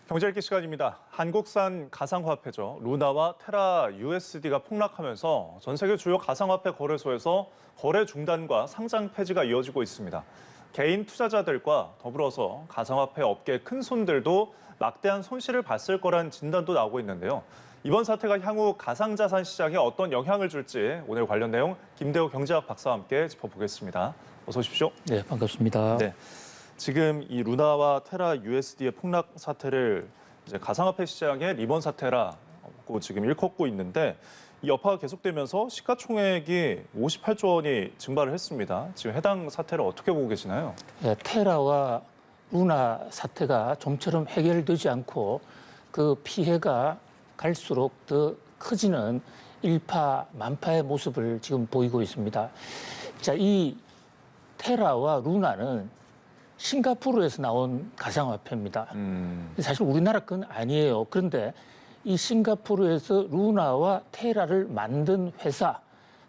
경제 읽기 시간입니다. 한국산 가상화폐죠. 루나와 테라 USD가 폭락하면서 전 세계 주요 가상화폐 거래소에서 거래 중단과 상장 폐지가 이어지고 있습니다. 개인 투자자들과 더불어서 가상화폐 업계 큰 손들도 막대한 손실을 봤을 거란 진단도 나오고 있는데요. 이번 사태가 향후 가상자산 시장에 어떤 영향을 줄지 오늘 관련 내용 김대호 경제학 박사와 함께 짚어보겠습니다. 어서 오십시오. 네, 반갑습니다. 네. 지금 이 루나와 테라 USD의 폭락 사태를 이제 가상화폐 시장의 리번 사태라고 지금 일컫고 있는데 이 여파가 계속되면서 시가총액이 58조 원이 증발을 했습니다. 지금 해당 사태를 어떻게 보고 계시나요? 네, 테라와 루나 사태가 좀처럼 해결되지 않고 그 피해가 갈수록 더 커지는 일파만파의 모습을 지금 보이고 있습니다. 자, 이 테라와 루나는 싱가포르에서 나온 가상화폐입니다. 사실 우리나라 건 아니에요. 그런데 이 싱가포르에서 루나와 테라를 만든 회사,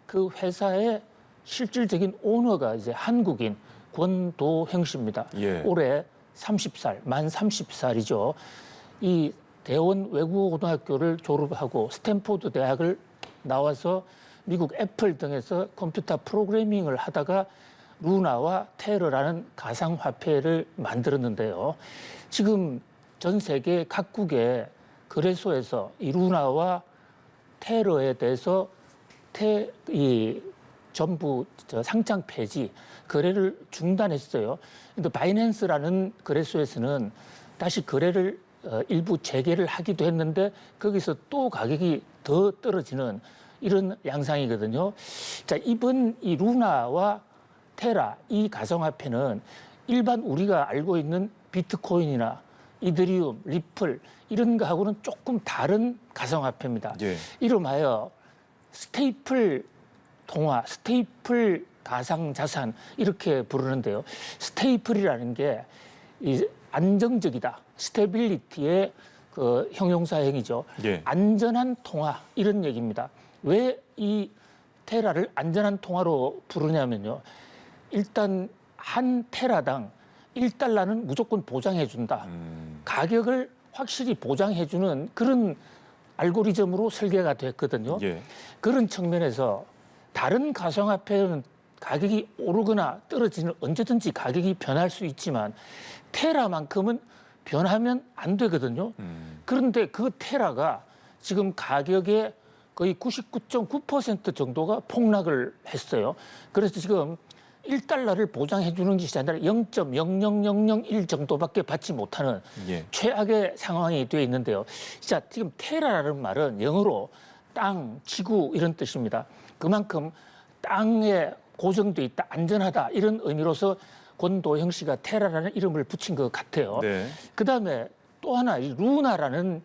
그 회사의 실질적인 오너가 이제 한국인 권도형 씨입니다. 예. 올해 30살, 만 30살이죠. 이 대원 외국어고등학교를 졸업하고 스탠포드 대학을 나와서 미국 애플 등에서 컴퓨터 프로그래밍을 하다가 루나와 테러라는 가상화폐를 만들었는데요. 지금 전 세계 각국의 거래소에서 이 루나와 테러에 대해서 전부 상장 폐지, 거래를 중단했어요. 근데 바이낸스라는 거래소에서는 다시 거래를 일부 재개를 하기도 했는데 거기서 또 가격이 더 떨어지는 이런 양상이거든요. 자, 이번 이 루나와 테라, 이 가상화폐는 일반 우리가 알고 있는 비트코인이나 이더리움, 리플 이런 거하고는 조금 다른 가상화폐입니다. 예. 이름하여 스테이플 통화, 스테이플 가상자산 이렇게 부르는데요. 스테이플이라는 게 이 안정적이다, 스테빌리티의 그 형용사형이죠. 예. 안전한 통화 이런 얘기입니다. 왜 이 테라를 안전한 통화로 부르냐면요. 일단 한 테라당 1달러는 무조건 보장해준다. 가격을 확실히 보장해주는 그런 알고리즘으로 설계가 됐거든요. 예. 그런 측면에서 다른 가상화폐는 가격이 오르거나 떨어지는 언제든지 가격이 변할 수 있지만 테라만큼은 변하면 안 되거든요. 그런데 그 테라가 지금 가격의 거의 99.9% 정도가 폭락을 했어요. 그래서 지금 1달러를 보장해 주는 것이 아니라 0.00001 정도밖에 받지 못하는 최악의 상황이 되어 있는데요. 자, 지금 테라라는 말은 영어로 땅, 지구 이런 뜻입니다. 그만큼 땅에 고정돼 있다, 안전하다 이런 의미로서 권도형 씨가 테라라는 이름을 붙인 것 같아요. 네. 그다음에 또 하나 이 루나라는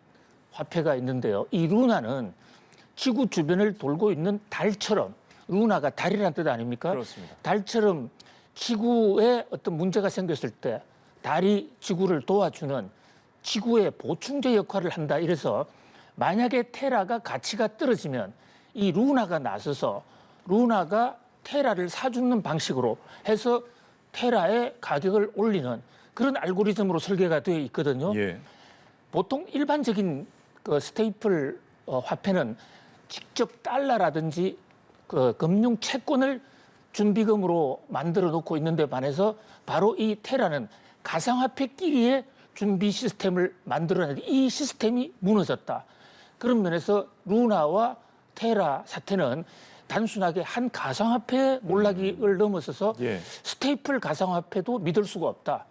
화폐가 있는데요. 이 루나는 지구 주변을 돌고 있는 달처럼, 루나가 달이라는 뜻 아닙니까? 그렇습니다. 달처럼 지구에 어떤 문제가 생겼을 때 달이 지구를 도와주는 지구의 보충제 역할을 한다. 이래서 만약에 테라가 가치가 떨어지면 이 루나가 나서서 루나가 테라를 사주는 방식으로 해서 테라의 가격을 올리는 그런 알고리즘으로 설계가 되어 있거든요. 예. 보통 일반적인 그 스테이플 화폐는 직접 달러라든지 그 금융 채권을 준비금으로 만들어 놓고 있는데 반해서 바로 이 테라는 가상화폐끼리의 준비 시스템을 만들어내는데 이 시스템이 무너졌다. 그런 면에서 루나와 테라 사태는 단순하게 한 가상화폐 몰락을 넘어서서 스테이플 가상화폐도 믿을 수가 없다.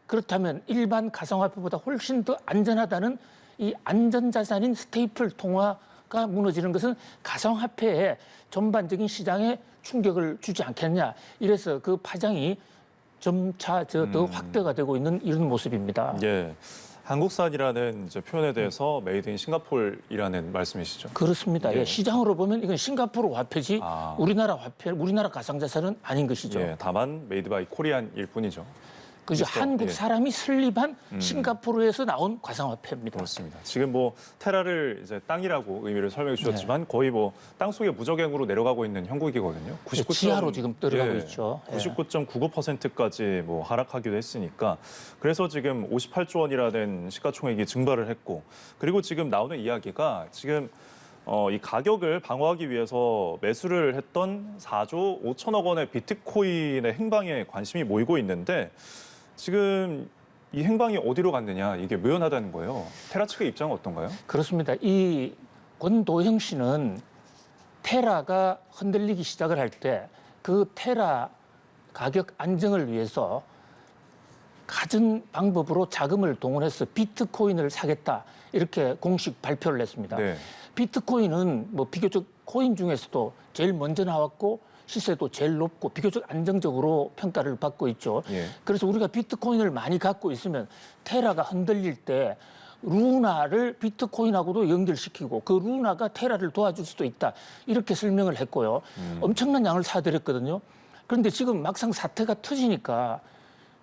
그렇다면 일반 가상화폐보다 훨씬 더 안전하다는 이 안전자산인 스테이플 통화가 무너지는 것은 가상화폐의 전반적인 시장에 충격을 주지 않겠냐. 이래서 그 파장이 점차 더 확대가 되고 있는 이런 모습입니다. 예. 한국산이라는 이제 표현에 대해서 메이드 인 싱가포르이라는 말씀이시죠? 그렇습니다. 예. 시장으로 보면 이건 싱가포르 화폐지 우리나라 화폐, 우리나라 가상자산은 아닌 것이죠. 예. 다만 메이드 바이 코리안일 뿐이죠. 그죠? 있어. 한국 예. 사람이 설립한 싱가포르에서 나온 가상화폐입니다. 그렇습니다. 지금 뭐 테라를 이제 땅이라고 의미를 설명해 주셨지만 네. 거의 뭐 땅속에 무적행으로 내려가고 있는 형국이거든요. 99. 지하로 지금 들어가고 있죠. 예. 99.95%까지 뭐 하락하기도 했으니까 그래서 지금 58조 원이라는 시가총액이 증발을 했고 그리고 지금 나오는 이야기가 지금 이 가격을 방어하기 위해서 매수를 했던 4조 5천억 원의 비트코인의 행방에 관심이 모이고 있는데 지금 이 행방이 어디로 갔느냐 이게 묘연하다는 거예요. 테라 측의 입장은 어떤가요? 그렇습니다. 이 권도형 씨는 테라가 흔들리기 시작을 할 때 그 테라 가격 안정을 위해서 갖은 방법으로 자금을 동원해서 비트코인을 사겠다 이렇게 공식 발표를 했습니다. 네. 비트코인은 뭐 비교적 코인 중에서도 제일 먼저 나왔고 시세도 제일 높고 비교적 안정적으로 평가를 받고 있죠. 예. 그래서 우리가 비트코인을 많이 갖고 있으면 테라가 흔들릴 때 루나를 비트코인하고도 연결시키고 그 루나가 테라를 도와줄 수도 있다. 이렇게 설명을 했고요. 엄청난 양을 사들였거든요. 그런데 지금 막상 사태가 터지니까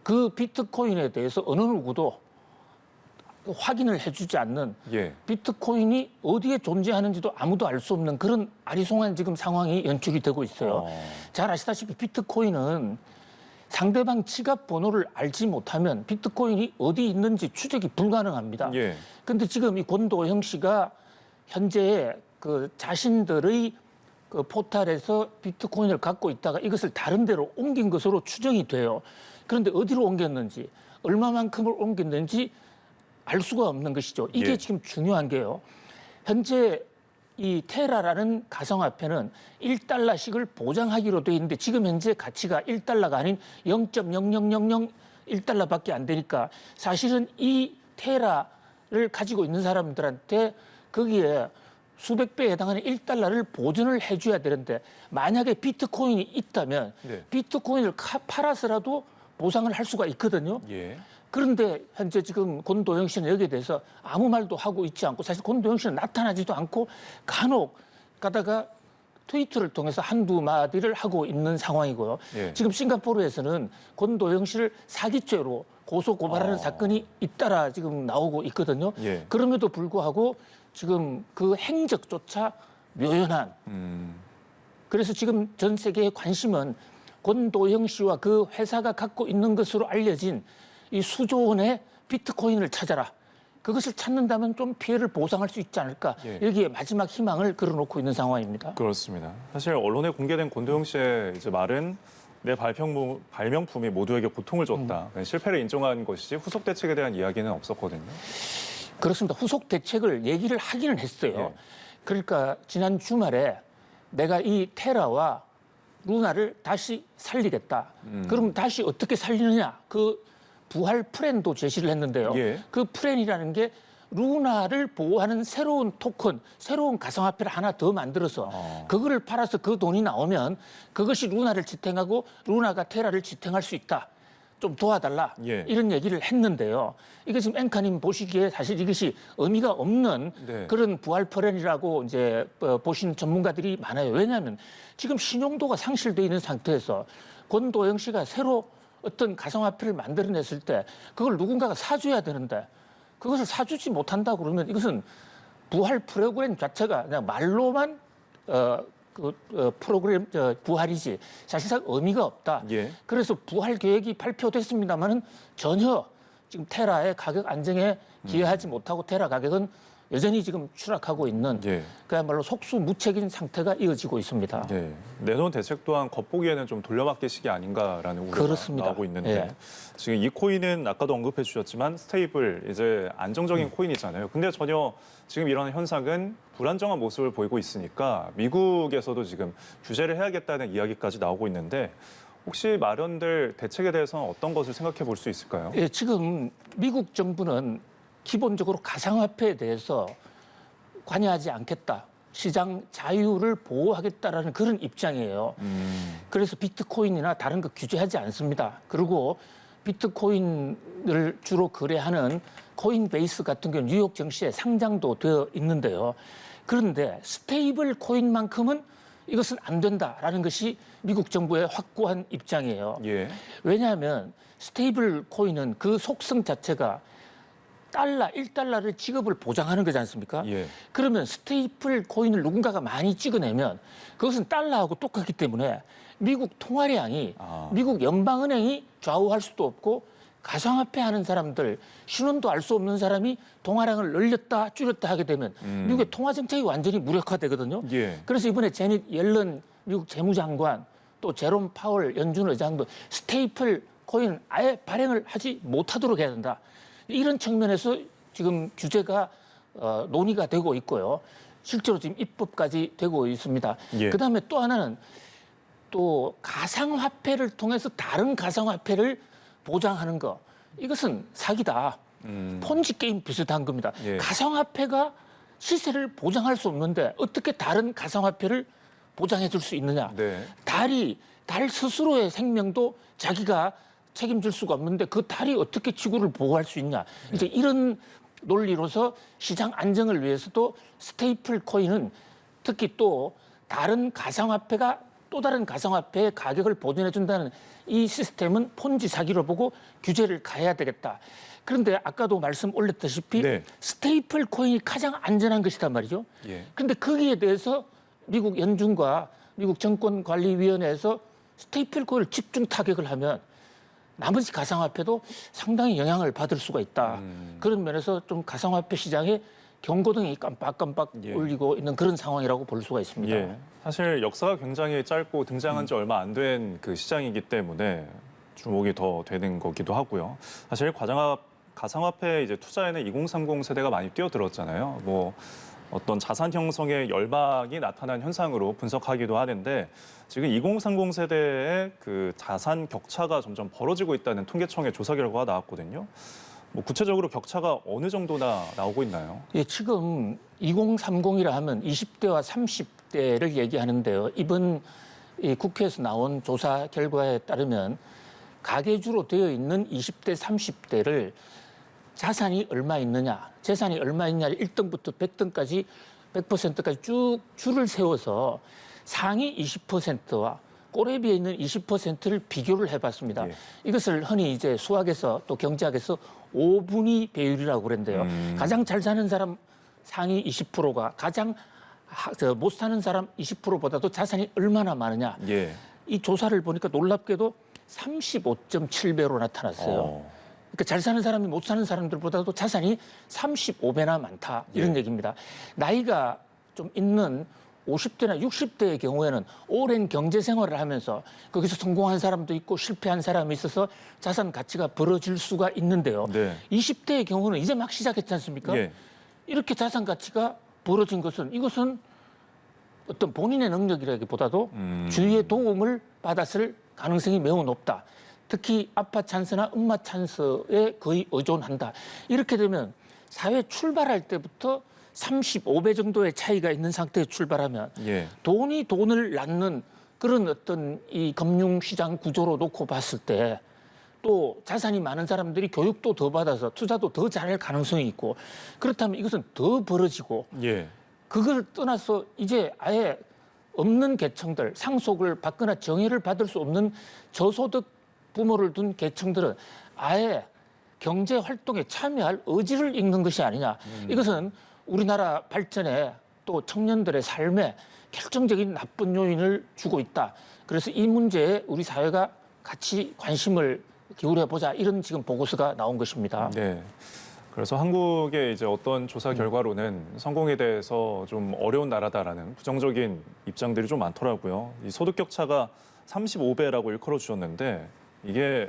그 비트코인에 대해서 어느 누구도 확인을 해주지 않는 예. 비트코인이 어디에 존재하는지도 아무도 알 수 없는 그런 아리송한 지금 상황이 연출이 되고 있어요. 잘 아시다시피 비트코인은 상대방 지갑 번호를 알지 못하면 비트코인이 어디 있는지 추적이 불가능합니다. 예. 근데 지금 이 권도형 씨가 현재 그 자신들의 그 포탈에서 비트코인을 갖고 있다가 이것을 다른 데로 옮긴 것으로 추정이 돼요. 그런데 어디로 옮겼는지, 얼마만큼을 옮겼는지 알 수가 없는 것이죠. 이게 예. 지금 중요한 게요. 현재 이 테라라는 가상화폐는 1달러씩을 보장하기로 돼 있는데 지금 현재 가치가 1달러가 아닌 0.00001달러밖에 안 되니까 사실은 이 테라를 가지고 있는 사람들한테 거기에 수백 배에 해당하는 1달러를 보전을 해줘야 되는데 만약에 비트코인이 있다면 네. 비트코인을 팔아서라도 보상을 할 수가 있거든요. 예. 그런데 현재 지금 권도영 씨는 여기에 대해서 아무 말도 하고 있지 않고 사실 권도영 씨는 나타나지도 않고 간혹 가다가 트위터를 통해서 한두 마디를 하고 있는 상황이고요. 예. 지금 싱가포르에서는 권도영 씨를 사기죄로 고소 고발하는 사건이 잇따라 지금 나오고 있거든요. 예. 그럼에도 불구하고 지금 그 행적조차 묘연한 그래서 지금 전 세계의 관심은 권도영 씨와 그 회사가 갖고 있는 것으로 알려진 이 수조 원의 비트코인을 찾아라. 그것을 찾는다면 좀 피해를 보상할 수 있지 않을까. 예. 여기에 마지막 희망을 걸어놓고 있는 상황입니다. 그렇습니다. 사실 언론에 공개된 권도영 씨의 이제 말은 내 발명품이 모두에게 고통을 줬다. 실패를 인정한 것이지 후속 대책에 대한 이야기는 없었거든요. 그렇습니다. 후속 대책을 얘기를 하기는 했어요. 예. 그러니까 지난 주말에 내가 이 테라와 루나를 다시 살리겠다. 그럼 다시 어떻게 살리느냐? 그 부활 플랜도 제시를 했는데요. 예. 그 플랜이라는 게 루나를 보호하는 새로운 토큰, 새로운 가상화폐를 하나 더 만들어서 그거를 팔아서 그 돈이 나오면 그것이 루나를 지탱하고 루나가 테라를 지탱할 수 있다. 좀 도와달라. 예. 이런 얘기를 했는데요. 이게 지금 앵커님 보시기에 사실 이것이 의미가 없는 네. 그런 부활 플랜이라고 이제 보시는 전문가들이 많아요. 왜냐하면 지금 신용도가 상실돼 있는 상태에서 권도영 씨가 새로 어떤 가상화폐를 만들어냈을 때 그걸 누군가가 사줘야 되는데 그것을 사주지 못한다 그러면 이것은 부활 프로그램 자체가 그냥 말로만 프로그램 부활이지 사실상 의미가 없다. 예. 그래서 부활 계획이 발표됐습니다만은 전혀 지금 테라의 가격 안정에 기여하지 못하고 테라 가격은 여전히 지금 추락하고 있는 예. 그야말로 속수무책인 상태가 이어지고 있습니다. 예. 내놓은 대책 또한 겉보기에는 좀 돌려막기식이 아닌가라는 우려가 그렇습니다. 나오고 있는데 예. 지금 이 코인은 아까도 언급해 주셨지만 스테이블 이제 안정적인 코인이잖아요. 근데 전혀 지금 이런 현상은 불안정한 모습을 보이고 있으니까 미국에서도 지금 규제를 해야겠다는 이야기까지 나오고 있는데 혹시 마련될 대책에 대해서는 어떤 것을 생각해 볼 수 있을까요? 예, 지금 미국 정부는 기본적으로 가상화폐에 대해서 관여하지 않겠다. 시장 자유를 보호하겠다라는 그런 입장이에요. 그래서 비트코인이나 다른 거 규제하지 않습니다. 그리고 비트코인을 주로 거래하는 코인베이스 같은 경우는 뉴욕 증시에 상장도 되어 있는데요. 그런데 스테이블 코인만큼은 이것은 안 된다라는 것이 미국 정부의 확고한 입장이에요. 예. 왜냐하면 스테이블 코인은 그 속성 자체가 달러, 1달러를 지급을 보장하는 거지 않습니까? 예. 그러면 스테이플 코인을 누군가가 많이 찍어내면 그것은 달러하고 똑같기 때문에 미국 통화량이 미국 연방은행이 좌우할 수도 없고 가상화폐 하는 사람들, 신원도 알 수 없는 사람이 통화량을 늘렸다 줄였다 하게 되면 미국의 통화 정책이 완전히 무력화되거든요. 예. 그래서 이번에 제닛 옐런 미국 재무장관 또 제롬 파월 연준 의장도 스테이플 코인 아예 발행을 하지 못하도록 해야 된다. 이런 측면에서 지금 규제가 논의가 되고 있고요. 실제로 지금 입법까지 되고 있습니다. 예. 그다음에 또 하나는 또 가상화폐를 통해서 다른 가상화폐를 보장하는 거. 이것은 사기다. 폰지 게임 비슷한 겁니다. 예. 가상화폐가 시세를 보장할 수 없는데 어떻게 다른 가상화폐를 보장해 줄 수 있느냐. 네. 달 스스로의 생명도 자기가 책임질 수가 없는데 그 달이 어떻게 지구를 보호할 수 있냐. 이제 이런 논리로서 시장 안정을 위해서도 스테이플 코인은 특히 또 다른 가상화폐가 또 다른 가상화폐의 가격을 보존해 준다는 이 시스템은 폰지 사기로 보고 규제를 가해야 되겠다. 그런데 아까도 말씀 올렸다시피 네. 스테이플 코인이 가장 안전한 것이란 말이죠. 예. 그런데 거기에 대해서 미국 연준과 미국 정권관리위원회에서 스테이플 코인을 집중 타격을 하면 나머지 가상화폐도 상당히 영향을 받을 수가 있다. 그런 면에서 좀 가상화폐 시장에 경고등이 깜빡깜빡 예. 울리고 있는 그런 상황이라고 볼 수가 있습니다. 예. 사실 역사가 굉장히 짧고 등장한 지 얼마 안 된 그 시장이기 때문에 주목이 더 되는 거기도 하고요. 사실 가상화폐 이제 투자에는 2030 세대가 많이 뛰어들었잖아요. 뭐 어떤 자산 형성의 열망이 나타난 현상으로 분석하기도 하는데 지금 2030 세대의 그 자산 격차가 점점 벌어지고 있다는 통계청의 조사 결과가 나왔거든요. 뭐 구체적으로 격차가 어느 정도나 나오고 있나요? 예, 지금 2030이라 하면 20대와 30대를 얘기하는데요. 이번 이 국회에서 나온 조사 결과에 따르면 가계주로 되어 있는 20대, 30대를 자산이 얼마 있느냐, 재산이 얼마 있느냐를 1등부터 100등까지 100%까지 쭉 줄을 세워서 상위 20%와 꼬레비에 있는 20%를 비교를 해봤습니다. 예. 이것을 흔히 이제 수학에서 또 경제학에서 5분위 배율이라고 그랬는데요. 가장 잘 사는 사람 상위 20%가 가장 못 사는 사람 20%보다도 자산이 얼마나 많으냐. 예. 이 조사를 보니까 놀랍게도 35.7배로 나타났어요. 그러니까 잘 사는 사람이 못 사는 사람들보다도 자산이 35배나 많다. 이런 예. 얘기입니다. 나이가 좀 있는 50대나 60대의 경우에는 오랜 경제 생활을 하면서 거기서 성공한 사람도 있고 실패한 사람이 있어서 자산 가치가 벌어질 수가 있는데요. 네. 20대의 경우는 이제 막 시작했지 않습니까? 예. 이렇게 자산 가치가 벌어진 것은 이것은 어떤 본인의 능력이라기보다도 주위의 도움을 받았을 가능성이 매우 높다. 특히 아빠 찬스나 엄마 찬스에 거의 의존한다. 이렇게 되면 사회 출발할 때부터 35배 정도의 차이가 있는 상태에 출발하면 예. 돈이 돈을 낳는 그런 어떤 이 금융시장 구조로 놓고 봤을 때 또 자산이 많은 사람들이 교육도 더 받아서 투자도 더 잘할 가능성이 있고 그렇다면 이것은 더 벌어지고 예. 그걸 떠나서 이제 아예 없는 계층들, 상속을 받거나 정의를 받을 수 없는 저소득 부모를 둔 계층들은 아예 경제 활동에 참여할 의지를 잃는 것이 아니냐. 이것은 우리나라 발전에 또 청년들의 삶에 결정적인 나쁜 요인을 주고 있다. 그래서 이 문제에 우리 사회가 같이 관심을 기울여 보자. 이런 지금 보고서가 나온 것입니다. 네. 그래서 한국의 이제 어떤 조사 결과로는 성공에 대해서 좀 어려운 나라다라는 부정적인 입장들이 좀 많더라고요. 이 소득 격차가 35배라고 일컬어 주셨는데 이게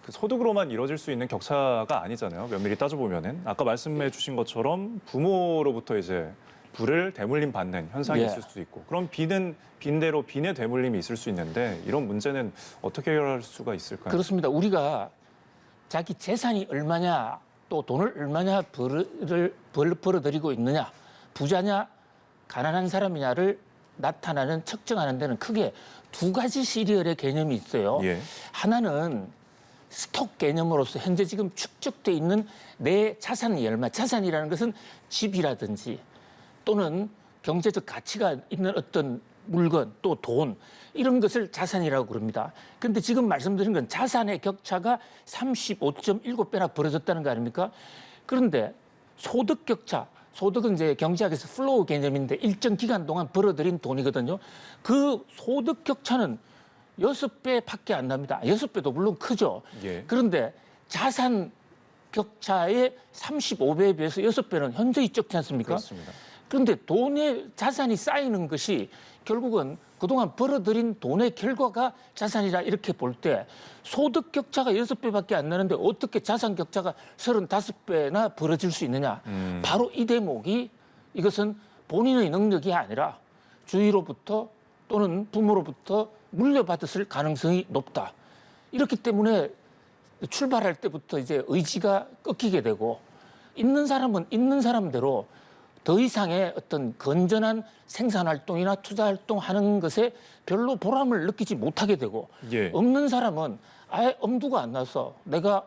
그 소득으로만 이루어질 수 있는 격차가 아니잖아요. 면밀히 따져보면은 아까 말씀해 주신 것처럼 부모로부터 이제 부를 대물림 받는 현상이 예. 있을 수도 있고 그럼 빈은 빈대로 빈의 대물림이 있을 수 있는데 이런 문제는 어떻게 해결할 수가 있을까요? 그렇습니다. 우리가 자기 재산이 얼마냐 또 돈을 얼마냐 벌어들이고 있느냐 부자냐 가난한 사람이냐를 나타나는 측정하는 데는 크게 두 가지 시리얼의 개념이 있어요. 예. 하나는 스톡 개념으로서 현재 지금 축적돼 있는 내 자산이 얼마, 자산이라는 것은 집이라든지 또는 경제적 가치가 있는 어떤 물건 또 돈 이런 것을 자산이라고 그럽니다. 그런데 지금 말씀드린 건 자산의 격차가 35.7배나 벌어졌다는 거 아닙니까? 그런데 소득 격차, 소득은 이제 경제학에서 플로우 개념인데 일정 기간 동안 벌어들인 돈이거든요. 그 소득 격차는 6배밖에 안 납니다. 6배도 물론 크죠. 예. 그런데 자산 격차의 35배에 비해서 6배는 현저히 적지 않습니까? 그렇습니다. 그런데 돈의 자산이 쌓이는 것이 결국은 그동안 벌어들인 돈의 결과가 자산이라 이렇게 볼 때 소득 격차가 6배밖에 안 나는데 어떻게 자산 격차가 35배나 벌어질 수 있느냐. 바로 이 대목이 이것은 본인의 능력이 아니라 주위로부터 또는 부모로부터 물려받았을 가능성이 높다. 이렇기 때문에 출발할 때부터 이제 의지가 꺾이게 되고 있는 사람은 있는 사람대로 더 이상의 어떤 건전한 생산활동이나 투자활동하는 것에 별로 보람을 느끼지 못하게 되고 예. 없는 사람은 아예 엄두가 안 나서 내가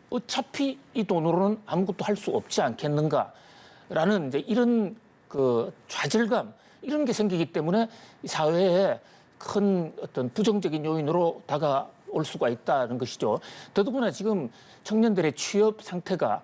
어차피 이 돈으로는 아무것도 할 수 없지 않겠는가라는 이제 이런 그 좌절감 이런 게 생기기 때문에 이 사회에 큰 어떤 부정적인 요인으로 다가올 수가 있다는 것이죠. 더더구나 지금 청년들의 취업 상태가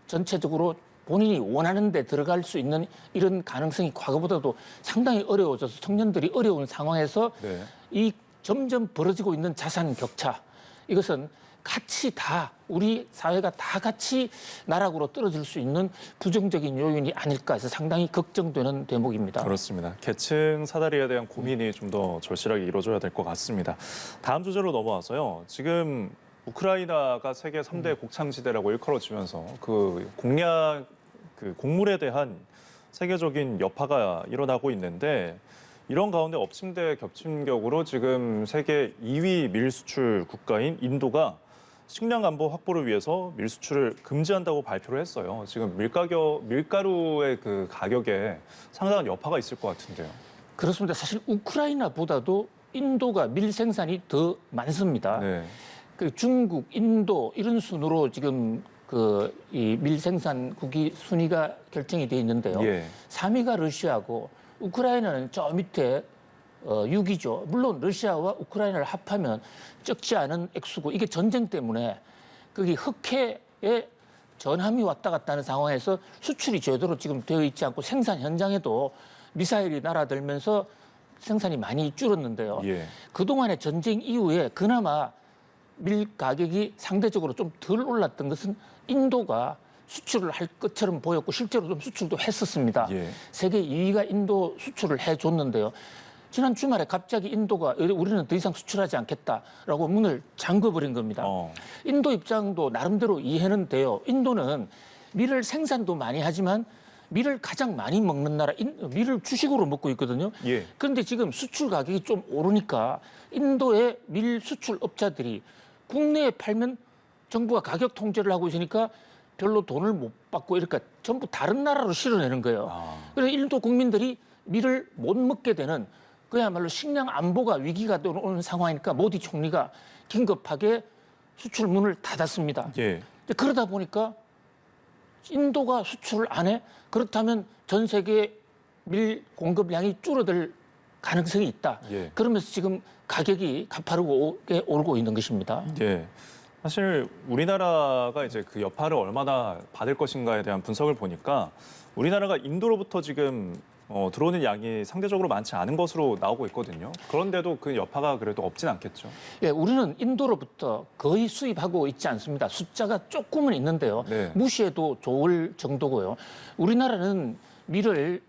전체적으로 본인이 원하는 데 들어갈 수 있는 이런 가능성이 과거보다도 상당히 어려워져서 청년들이 어려운 상황에서 네. 이 점점 벌어지고 있는 자산 격차 이것은 같이 다 우리 사회가 다 같이 나락으로 떨어질 수 있는 부정적인 요인이 아닐까 해서 상당히 걱정되는 대목입니다. 그렇습니다. 계층 사다리에 대한 고민이 좀 더 절실하게 이루어져야 될 것 같습니다. 다음 주제로 넘어와서요. 지금 우크라이나가 세계 3대 곡창지대라고 일컬어지면서 그 곡물에 대한 세계적인 여파가 일어나고 있는데 이런 가운데 엎침대 겹친 격으로 지금 세계 2위 밀 수출 국가인 인도가 식량 안보 확보를 위해서 밀 수출을 금지한다고 발표를 했어요. 지금 밀가루의 그 가격에 상당한 여파가 있을 것 같은데요. 그렇습니다. 사실 우크라이나보다도 인도가 밀 생산이 더 많습니다. 네. 그 중국, 인도 이런 순으로 지금 그 이 밀 생산국이 순위가 결정이 돼 있는데요. 예. 3위가 러시아고 우크라이나는 저 밑에 6위죠. 물론 러시아와 우크라이나를 합하면 적지 않은 액수고 이게 전쟁 때문에 거기 흑해에 전함이 왔다 갔다 하는 상황에서 수출이 제대로 지금 되어 있지 않고 생산 현장에도 미사일이 날아들면서 생산이 많이 줄었는데요. 예. 그동안의 전쟁 이후에 그나마 밀 가격이 상대적으로 좀 덜 올랐던 것은 인도가 수출을 할 것처럼 보였고 실제로 좀 수출도 했었습니다. 예. 세계 2위가 인도 수출을 해줬는데요. 지난 주말에 갑자기 인도가 우리는 더 이상 수출하지 않겠다라고 문을 잠궈버린 겁니다. 인도 입장도 나름대로 이해는 돼요. 인도는 밀을 생산도 많이 하지만 밀을 가장 많이 먹는 나라, 밀을 주식으로 먹고 있거든요. 예. 그런데 지금 수출 가격이 좀 오르니까 인도의 밀 수출 업자들이 국내에 팔면 정부가 가격 통제를 하고 있으니까 별로 돈을 못 받고 이러니까 전부 다른 나라로 실어내는 거예요. 그래서 인도 국민들이 밀을 못 먹게 되는 그야말로 식량 안보가 위기가 오는 상황이니까 모디 총리가 긴급하게 수출 문을 닫았습니다. 예. 그러다 보니까 인도가 수출을 안 해? 그렇다면 전 세계 밀 공급량이 줄어들 가능성이 있다. 예. 그러면서 지금 가격이 가파르게 오르고 있는 것입니다. 예. 사실 우리나라가 이제 그 여파를 얼마나 받을 것인가에 대한 분석을 보니까 우리나라가 인도로부터 지금 들어오는 양이 상대적으로 많지 않은 것으로 나오고 있거든요. 그런데도 그 여파가 그래도 없진 않겠죠. 예, 우리는 인도로부터 거의 수입하고 있지 않습니다. 숫자가 조금은 있는데요. 네. 무시해도 좋을 정도고요. 우리나라는 밀을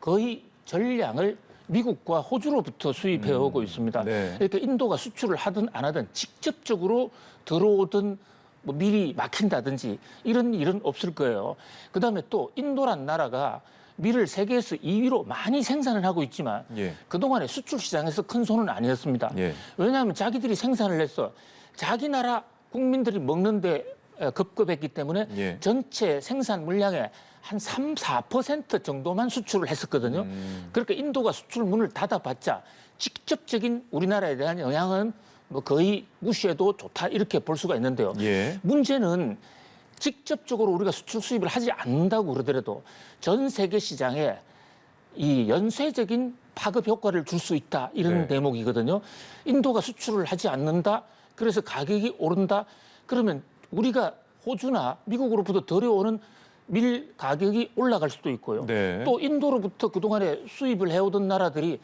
거의 전량을 미국과 호주로부터 수입해 오고 있습니다. 네. 그러니까 인도가 수출을 하든 안 하든 직접적으로 들어오든 뭐 밀이 막힌다든지 이런 일은 없을 거예요. 그다음에 또 인도란 나라가 밀을 세계에서 2위로 많이 생산을 하고 있지만 예. 그동안에 수출 시장에서 큰 손은 아니었습니다. 예. 왜냐하면 자기들이 생산을 해서 자기 나라 국민들이 먹는데 급급했기 때문에 예. 전체 생산 물량의 한 3, 4% 정도만 수출을 했었거든요. 그러니까 인도가 수출 문을 닫아봤자 직접적인 우리나라에 대한 영향은 뭐 거의 무시해도 좋다 이렇게 볼 수가 있는데요. 예. 문제는 직접적으로 우리가 수출 수입을 하지 않는다고 그러더라도 전 세계 시장에 이 연쇄적인 파급 효과를 줄 수 있다 이런 네. 대목이거든요. 인도가 수출을 하지 않는다. 그래서 가격이 오른다. 그러면 우리가 호주나 미국으로부터 들여오는 밀 가격이 올라갈 수도 있고요. 네. 또 인도로부터 그동안에 수입을 해오던 나라들이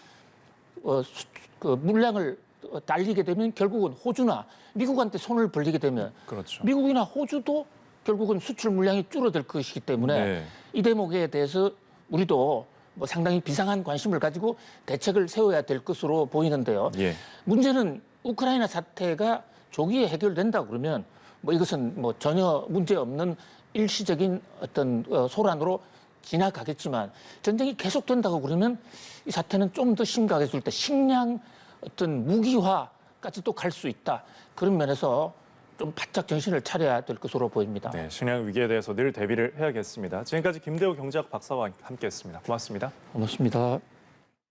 그 물량을 딸리게 되면 결국은 호주나 미국한테 손을 벌리게 되면 그렇죠. 미국이나 호주도 결국은 수출 물량이 줄어들 것이기 때문에 네. 이 대목에 대해서 우리도 뭐 상당히 비상한 관심을 가지고 대책을 세워야 될 것으로 보이는데요. 예. 문제는 우크라이나 사태가 조기에 해결된다 그러면 뭐 이것은 뭐 전혀 문제 없는 일시적인 어떤 소란으로 지나가겠지만 전쟁이 계속된다고 그러면 이 사태는 좀 더 심각해질 때 식량 어떤 무기화까지 또 갈 수 있다. 그런 면에서 좀 바짝 정신을 차려야 될 것으로 보입니다. 네, 식량 위기에 대해서 늘 대비를 해야겠습니다. 지금까지 김대우 경제학 박사와 함께했습니다. 고맙습니다. 고맙습니다.